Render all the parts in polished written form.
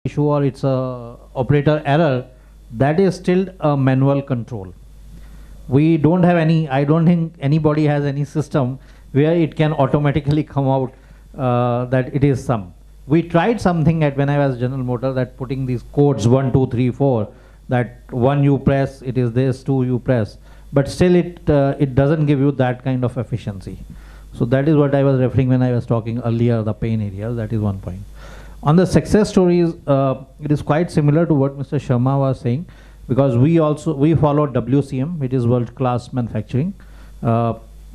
issue or it's a operator error, that is still a manual control. We don't have any, I don't think anybody has any system where it can automatically come out that it is some. We tried something at when I was General Motor, that putting these codes 1, 2, 3, 4, that 1 you press, it is this, 2 you press, but still it doesn't give you that kind of efficiency. So that is what I was referring when I was talking earlier, the pain areas. That is one point. On the success stories, it is quite similar to what Mr. Sharma was saying, because we follow WCM, which is world class manufacturing,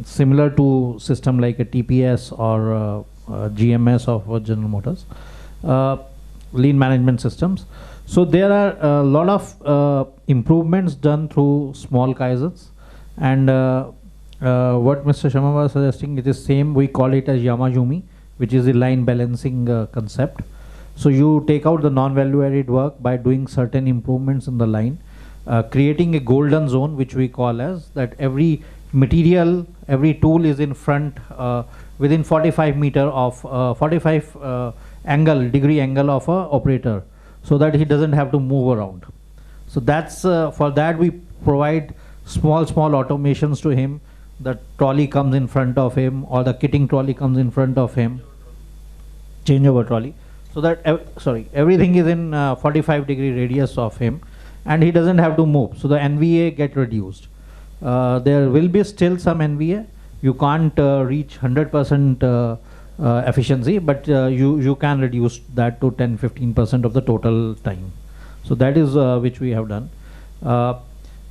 similar to system like a TPS or GMS of General Motors, lean management systems. So there are a lot of improvements done through small kaizens, and what Mr. Sharma was suggesting, it is same. We call it as Yamajumi, which is the line balancing concept. So you take out the non-value added work by doing certain improvements in the line, creating a golden zone, which we call as that every material, every tool is in front within 45 meter of 45 degree angle of a operator, so that he doesn't have to move around. So that's for that we provide small automations to him. The trolley comes in front of him, or the kitting trolley comes in front of him, changeover trolley, so that everything is in 45 degree radius of him, and he doesn't have to move. So the NVA get reduced. There will be still some NVA. You can't reach 100% efficiency, but you can reduce that to 10-15% of the total time. So that is which we have done.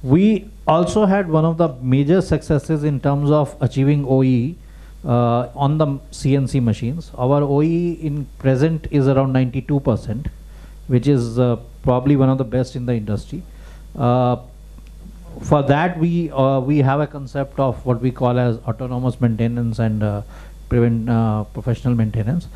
We also had one of the major successes in terms of achieving OEE on the CNC machines. Our OEE in present is around 92%, which is probably one of the best in the industry. For that, we have a concept of what we call as autonomous maintenance and professional maintenance.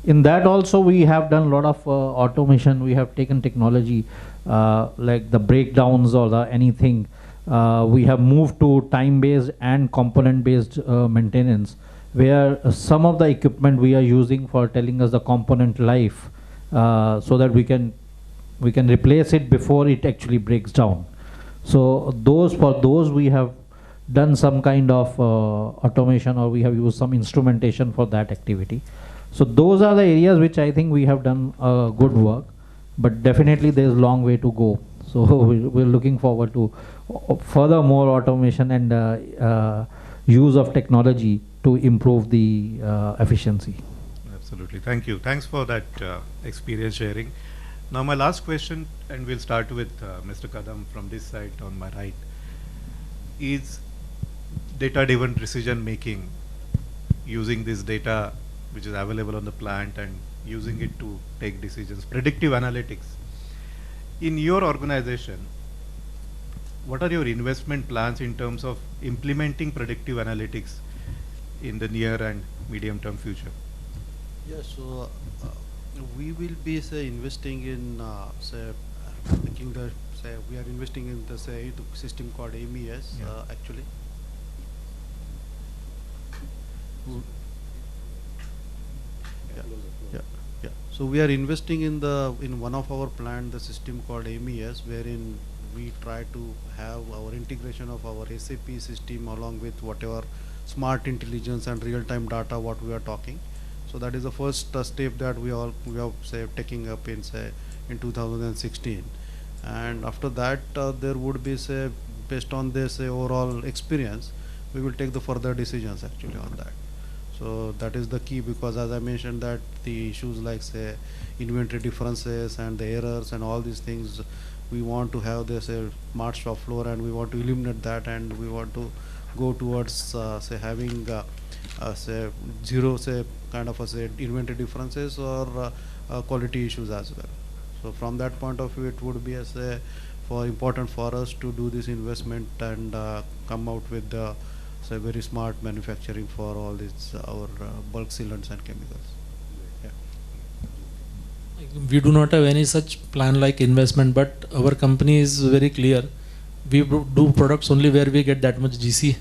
In that also, we have done a lot of automation. We have taken technology like the breakdowns or the anything. We have moved to time-based and component-based maintenance, where some of the equipment we are using for telling us the component life, so that we can replace it before it actually breaks down. So for those we have done some kind of automation, or we have used some instrumentation for that activity. So those are the areas which I think we have done good work, but definitely there is a long way to go. So we're looking forward to further more automation and use of technology to improve the efficiency. Absolutely. Thank you. Thanks for that experience sharing. Now my last question, and we'll start with Mr. Kadam from this side on my right, is data-driven decision making, using this data which is available on the plant and using it to take decisions, predictive analytics. In your organization, what are your investment plans in terms of implementing predictive analytics in the near and medium term future? Yeah, so we will be investing in we are investing in the system called MES actually. Yeah. So we are investing in one of our plant, the system called MES, wherein we try to have our integration of our SAP system along with whatever smart intelligence and real-time data what we are talking. So that is the first step that we have taking up in 2016, and after that there would be based on this overall experience, we will take the further decisions actually on that. So that is the key, because as I mentioned that the issues like inventory differences and the errors and all these things, we want to have this smart shop floor, and we want to eliminate that, and we want to go towards having zero kind of inventory differences or quality issues as well. So from that point of view, it would be important for us to do this investment and come out with very smart manufacturing for all these our bulk sealants and chemicals. Yeah. We do not have any such plan like investment, but our company is very clear. We do products only where we get that much GC,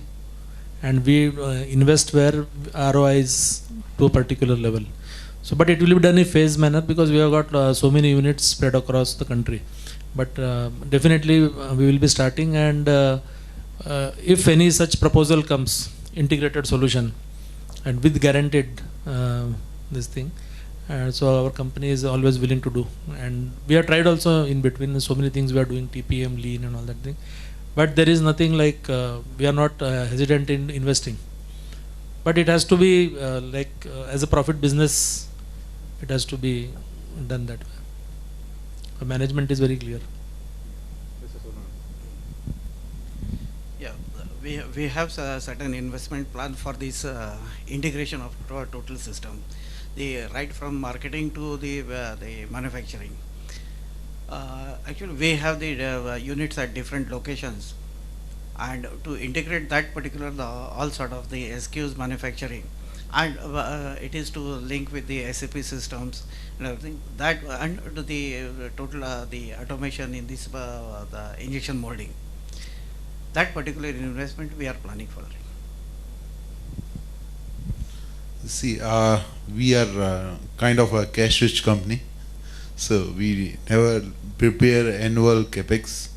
and we invest where ROI is to a particular level. So, but it will be done in phase manner because we have got so many units spread across the country. But definitely we will be starting, and if any such proposal comes, integrated solution, and with guaranteed this thing, so our company is always willing to do. And we have tried also in between so many things we are doing, TPM, lean and all that thing. But there is nothing like, we are not hesitant in investing. But it has to be as a profit business, it has to be done that way. The management is very clear. Yeah, we have a certain investment plan for this integration of total system, right from marketing to the manufacturing. Actually, we have the units at different locations, and to integrate that particular all sort of the SKUs manufacturing, and it is to link with the SAP systems and everything that, and to the total the automation in this the injection molding. That particular investment we are planning for. See, we are kind of a cash-rich company, so we never prepare annual capex,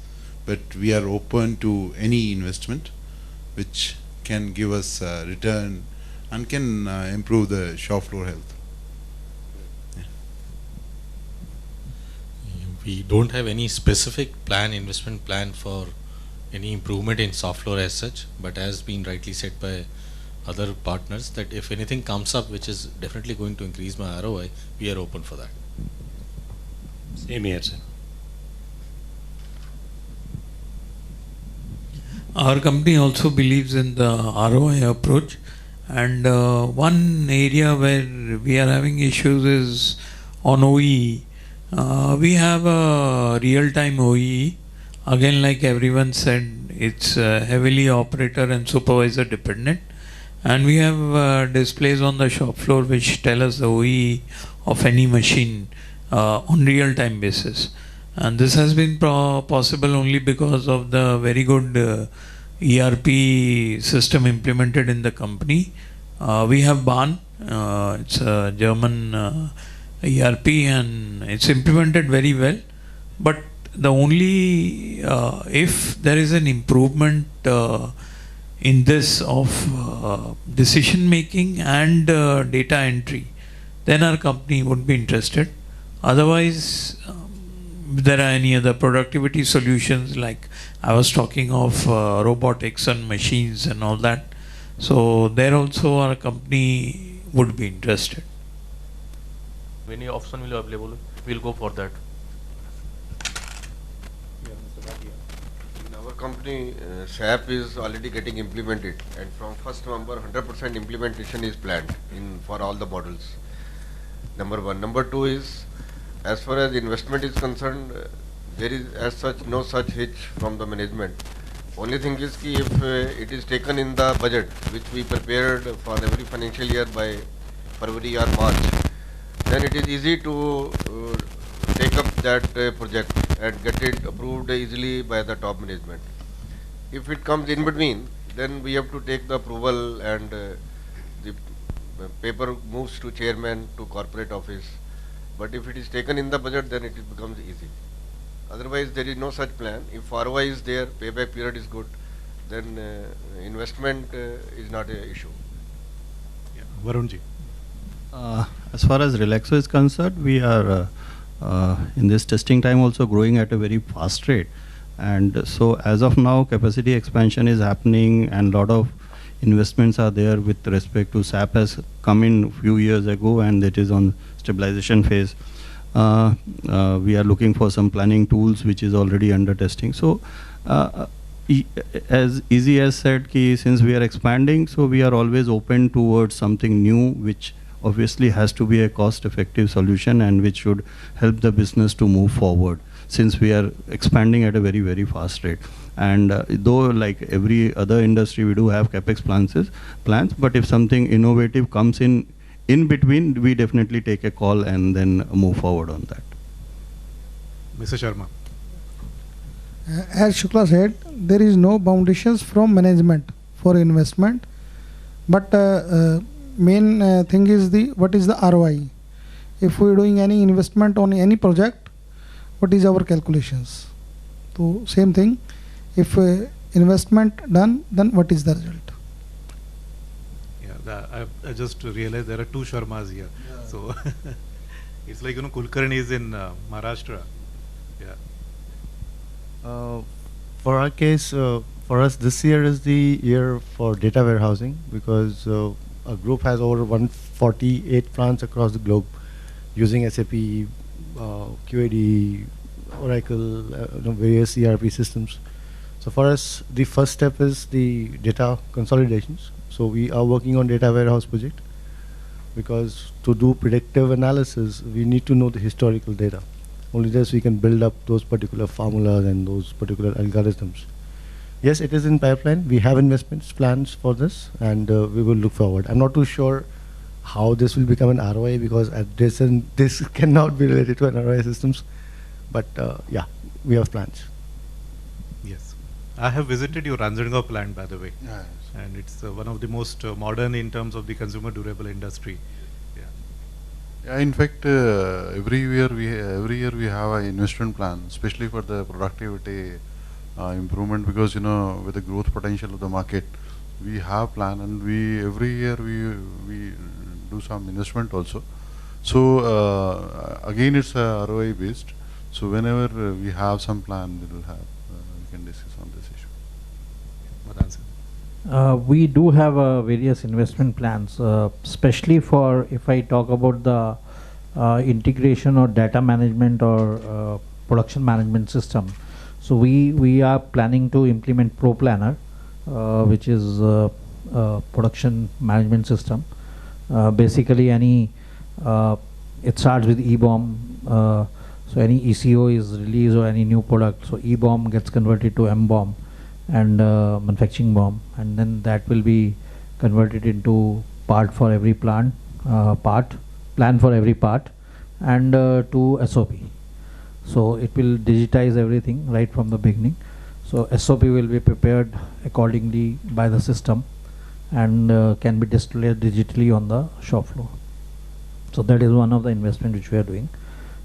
but we are open to any investment which can give us return and can improve the shop floor health. Yeah. We don't have any specific investment plan for any improvement in soft floor as such, but as been rightly said by other partners, that if anything comes up which is definitely going to increase my ROI, we are open for that. Same here, sir. Our company also believes in the ROI approach, and one area where we are having issues is on OEE. We have a real-time OEE. Again, like everyone said, it's heavily operator and supervisor dependent, and we have displays on the shop floor which tell us the OEE of any machine on real-time basis. And this has been possible only because of the very good ERP system implemented in the company. We have Bahn, it's a German ERP, and it's implemented very well. But the only, if there is an improvement in this of decision making and data entry, then our company would be interested. Otherwise, if there are any other productivity solutions, like I was talking of robotics and machines and all that, so there also our company would be interested. When your option will be available, we'll go for that. In our company, SAP is already getting implemented, and from 1st November, 100% implementation is planned for all the models. Number one. Number two is, as far as investment is concerned, there is as such no such hitch from the management. Only thing is ki if it is taken in the budget which we prepared for every financial year by February or March, then it is easy to take up that project and get it approved easily by the top management. If it comes in between, then we have to take the approval, and the paper moves to chairman, to corporate office. But if it is taken in the budget, then it becomes easy. Otherwise, there is no such plan. If ROI is there, payback period is good, then investment is not an issue. Yeah. Varunji. As far as Relaxo is concerned, we are in this testing time also growing at a very fast rate. And so as of now, capacity expansion is happening, and a lot of investments are there with respect to SAP has come in a few years ago, and it is on stabilization phase. We are looking for some planning tools which is already under testing. So as easy as said, ki since we are expanding, so we are always open towards something new, which obviously has to be a cost effective solution and which should help the business to move forward, since we are expanding at a very, very fast rate. And though like every other industry, we do have capex plans, but if something innovative comes in between, we definitely take a call and then move forward on that. Mr. Sharma. As Shukla said, there is no foundations from management for investment, but main thing is what is the ROI. if we are doing any investment on any project, what is our calculations? So same thing, if investment done, then what is the result? Yeah, I just realized there are two Sharmas here. Yeah. So it's like, Kulkarni is in Maharashtra. Yeah. For our case, for us this year is the year for data warehousing, because our group has over 148 plants across the globe using SAP, QAD, Oracle, various ERP systems. So for us, the first step is the data consolidations. So we are working on data warehouse project, because to do predictive analysis, we need to know the historical data. Only this we can build up those particular formulas and those particular algorithms. Yes, it is in pipeline. We have investments plans for this, and we will look forward. I'm not too sure how this will become an ROI, because at this cannot be related to an ROI systems. But yeah, we have plans. Yes. I have visited your Ranjangaon plant, by the way. Yes. And it's one of the most modern in terms of the consumer durable industry. Yeah. Yeah, in fact, every year we have an investment plan, especially for the productivity improvement, because with the growth potential of the market, we have plan, and every year we do some investment also. So again, it's ROI based. So whenever we have some plan, we can discuss on this issue. What answer? We do have various investment plans, especially for, if I talk about the integration or data management or production management system. So we are planning to implement Pro Planner, which is a production management system. Basically, it starts with EBOM. So any ECO is released or any new product, so EBOM gets converted to MBOM and manufacturing BOM, and then that will be converted into part for every plan for every part, and to SOP. So it will digitize everything right from the beginning. So SOP will be prepared accordingly by the system and can be displayed digitally on the shop floor. So that is one of the investment which we are doing.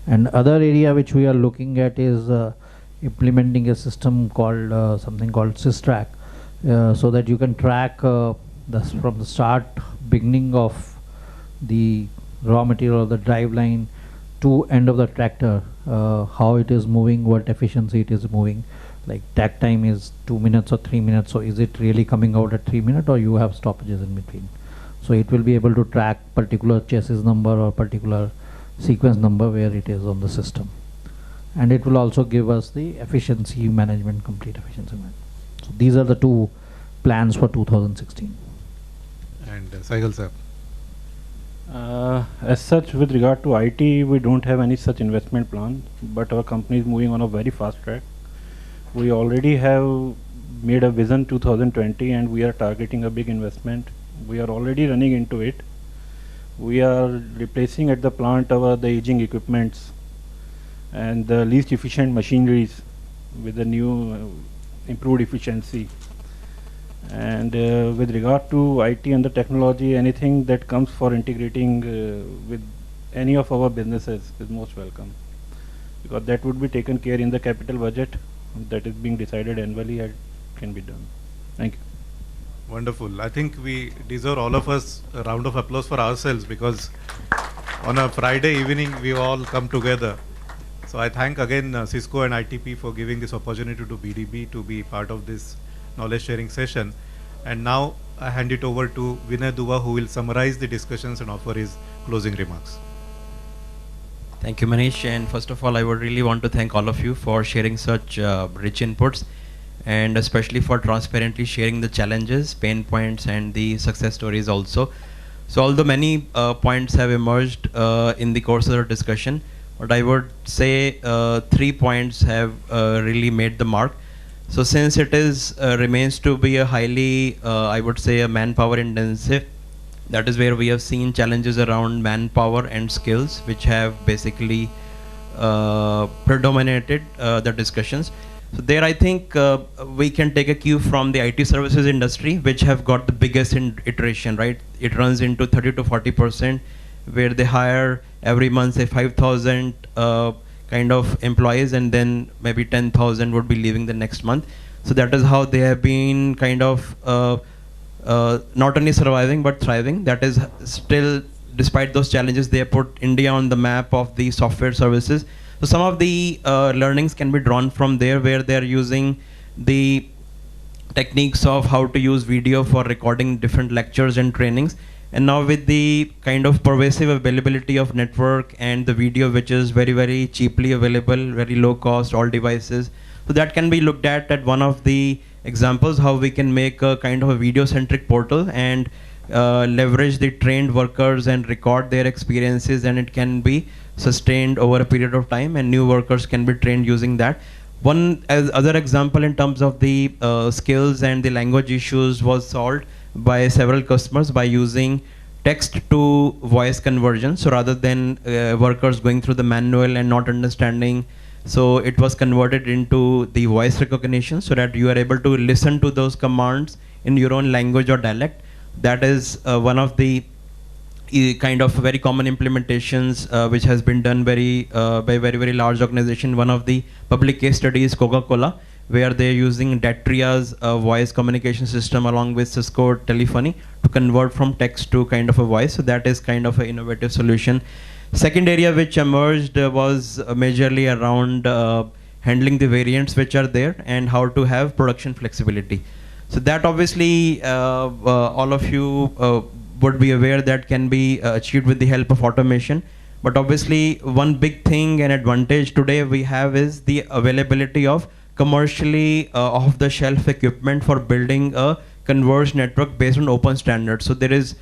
And other area which we are looking at is implementing a system called something called SysTrack, so that you can track from the start, beginning of the raw material or the drive line to end of the tractor, how it is moving, what efficiency it is moving. Like takt time is 2 minutes or 3 minutes, so is it really coming out at 3 minutes, or you have stoppages in between? So it will be able to track particular chassis number or particular sequence number where it is on the system, and it will also give us the efficiency management, complete efficiency management. So these are the two plans for 2016. And Saigal sir. As such, with regard to IT, we don't have any such investment plan, but our company is moving on a very fast track. We already have made a vision 2020, and we are targeting a big investment. We are already running into it. We are replacing at the plant the aging equipments and the least efficient machineries with the new improved efficiency. And with regard to IT and the technology, anything that comes for integrating with any of our businesses is most welcome, because that would be taken care in the capital budget that is being decided annually and can be done. Thank you. Wonderful. I think we deserve, all of us, a round of applause for ourselves, because on a Friday evening we all come together. So I thank again Cisco and ITP for giving this opportunity to BDB to be part of this knowledge sharing session. And now I hand it over to Vinay Duva, who will summarize the discussions and offer his closing remarks. Thank you, Manish. And first of all, I would really want to thank all of you for sharing such rich inputs, and especially for transparently sharing the challenges, pain points, and the success stories also. So although many points have emerged in the course of the discussion, but I would say 3 points have really made the mark. So since it is remains to be a highly, I would say, a manpower intensive, that is where we have seen challenges around manpower and skills, which have basically predominated the discussions. So there I think we can take a cue from the IT services industry, which have got the biggest iteration, right? It runs into 30 to 40%, where they hire every month say 5,000 kind of employees, and then maybe 10,000 would be leaving the next month. So that is how they have been kind of not only surviving but thriving. That is still, despite those challenges, they have put India on the map of the software services. So some of the learnings can be drawn from there, where they are using the techniques of how to use video for recording different lectures and trainings. And now with the kind of pervasive availability of network and the video, which is very, very cheaply available, very low cost, all devices. So that can be looked at one of the examples how we can make a kind of a video-centric portal and leverage the trained workers and record their experiences, and it can be sustained over a period of time, and new workers can be trained using that. One other example in terms of the skills and the language issues was solved by several customers by using text to voice conversion. So rather than workers going through the manual and not understanding, so it was converted into the voice recognition, so that you are able to listen to those commands in your own language or dialect. That is one of the kind of very common implementations which has been done by very large organization. One of the public case studies is Coca-Cola, where they're using Datria's voice communication system along with Cisco telephony to convert from text to kind of a voice. So that is kind of an innovative solution. Second area which emerged was majorly around handling the variants which are there and how to have production flexibility. So that obviously all of you would be aware that can be achieved with the help of automation. But obviously one big thing and advantage today we have is the availability of commercially off-the-shelf equipment for building a converged network based on open standards. So there is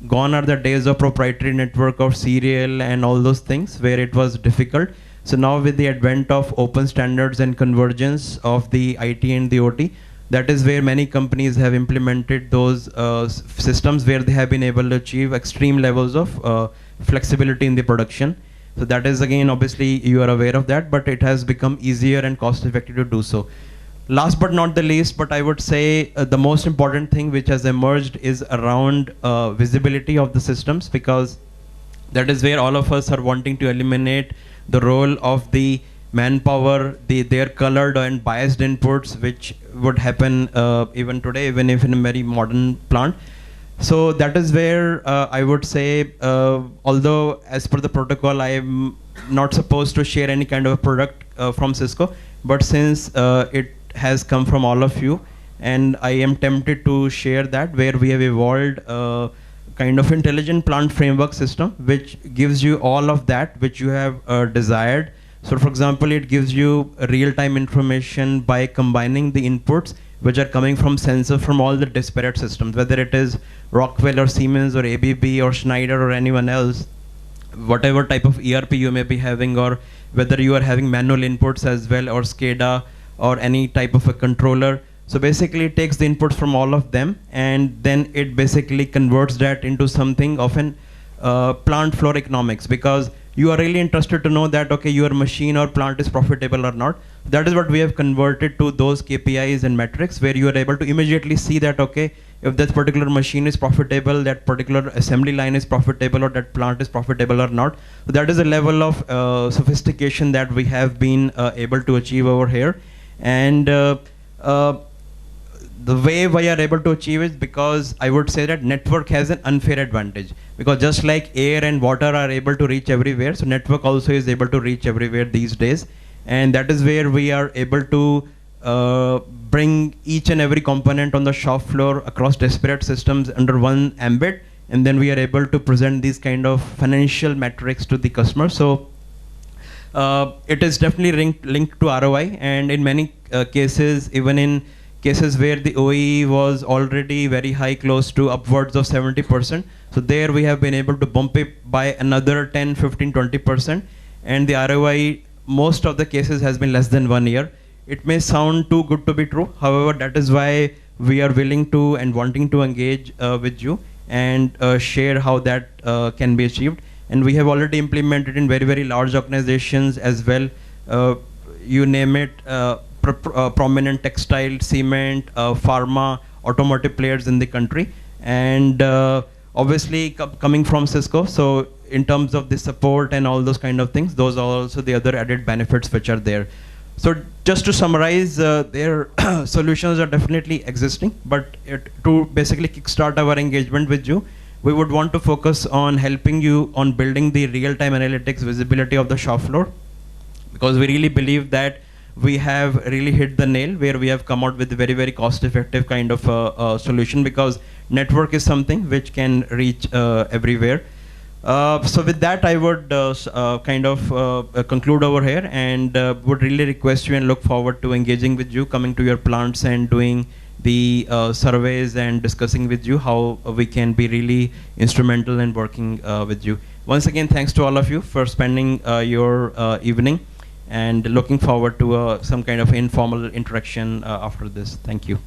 gone are the days of proprietary network of serial and all those things where it was difficult. So now with the advent of open standards and convergence of the IT and the OT, that is where many companies have implemented those systems where they have been able to achieve extreme levels of flexibility in the production. So that is, again, obviously you are aware of that, but it has become easier and cost effective to do so. Last but not the least, but I would say the most important thing which has emerged is around visibility of the systems, because that is where all of us are wanting to eliminate the role of the manpower, their colored and biased inputs, which would happen even today, even if in a very modern plant. So that is where I would say, although as per the protocol, I am not supposed to share any kind of a product from Cisco, but since it has come from all of you, and I am tempted to share that, where we have evolved kind of intelligent plant framework system, which gives you all of that which you have desired. So for example, it gives you real-time information by combining the inputs which are coming from sensors from all the disparate systems, whether it is Rockwell or Siemens or ABB or Schneider or anyone else, whatever type of ERP you may be having, or whether you are having manual inputs as well, or SCADA or any type of a controller. So basically it takes the inputs from all of them, and then it basically converts that into something of an plant floor economics, because you are really interested to know that, okay, your machine or plant is profitable or not. That is what we have converted to those KPIs and metrics, where you are able to immediately see that, okay, if that particular machine is profitable, that particular assembly line is profitable, or that plant is profitable or not. So that is a level of sophistication that we have been able to achieve over here. And the way we are able to achieve it, because I would say that network has an unfair advantage, because just like air and water are able to reach everywhere, so network also is able to reach everywhere these days. And that is where we are able to bring each and every component on the shop floor across disparate systems under one ambit, and then we are able to present these kind of financial metrics to the customer. So it is definitely linked to ROI, and in many cases, even in cases where the OE was already very high, close to upwards of 70%. So there we have been able to bump it by another 10, 15, 20%. And the ROI, most of the cases, has been less than 1 year. It may sound too good to be true. However, that is why we are willing to and wanting to engage with you and share how that can be achieved. And we have already implemented in very, very large organizations as well. You name it, prominent textile, cement, pharma, automotive players in the country. And obviously coming from Cisco, so in terms of the support and all those kind of things, those are also the other added benefits which are there. So just to summarize, their solutions are definitely existing, but to basically kickstart our engagement with you, we would want to focus on helping you on building the real-time analytics visibility of the shop floor, because we really believe that we have really hit the nail where we have come out with a very, very cost-effective kind of solution, because network is something which can reach everywhere. So with that, I would conclude over here, and would really request you and look forward to engaging with you, coming to your plants and doing the surveys and discussing with you how we can be really instrumental in working with you. Once again, thanks to all of you for spending your evening, and looking forward to some kind of informal interaction after this. Thank you.